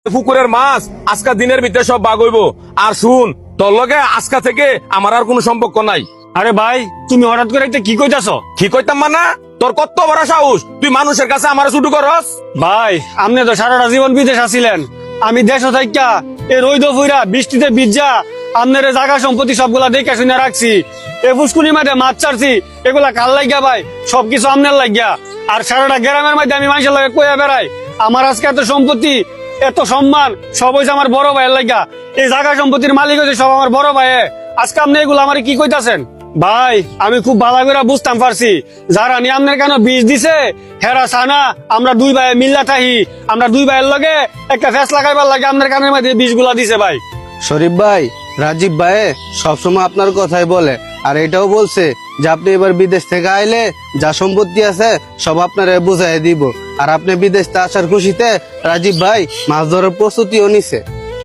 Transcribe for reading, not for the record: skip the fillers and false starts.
পুকুরের মাছ আজকা দিনের ভিতরে সব বাগ হইব। আর শুন, তোর লগে আজকা থেকে আমার আর কোনো সম্পর্ক নাই। আরে ভাই, তুমি হঠাৎ করে একটা কি কইতাছ? কি কইতাম মানে? তোর কত বড় সাহস, তুই মানুষের কাছে আমার ছুটু করস? ভাই, আপনি তো সারাটা জীবন বিদেশ আছিলেন, আমি দেশ থাইকা এ রইদ ফুইরা বৃষ্টিতে ভিজা আপনার জায়গা সম্পত্তি সবগুলা দেখে শুনে রাখছি। এ ফুসকুনি মাঠে মাছ চারছি, এগুলা কাল লাগিয়া ভাই, সবকিছু আপনার লাগিয়া। আর সারাটা গ্রামের মধ্যে আমি মানুষের লাগে কইয়া বেড়াই আমার আজকে এত সম্পত্তি, এত সম্মান, সব হয়েছে আমার বড় ভাইয়ের লাগিয়া। এই জায়গা সম্পত্তির মালিক হয়েছে সব আমার বড় ভাই। আজকে আপনি এগুলো আমার কি কইতাছেন? ভাই, আমি খুব ভালো করে বুঝতাম পারছি যারা নিয়ে আপনার কেন বীজ দিছে হেরা সানা আমরা দুই ভাই মিল্লা থাহি, আমরা দুই ভাইয়ের লগে একটা ফেস লাগাইবার লাগে আপনার কানের মধ্যে বীজ গুলা দিছে ভাই। শরীফ ভাই, রাজীব ভাই সবসময় আপনার কথাই বলে, আর এটাও বলছে যে আপনি এবার বিদেশ থেকে আইলে যা সম্পত্তি আছে সব আপনারা বুঝাই দিব। আর আপনি বিদেশ থেকে আসার খুশিতে রাজীব ভাই মাছ ধরার প্রস্তুতিও নিছে।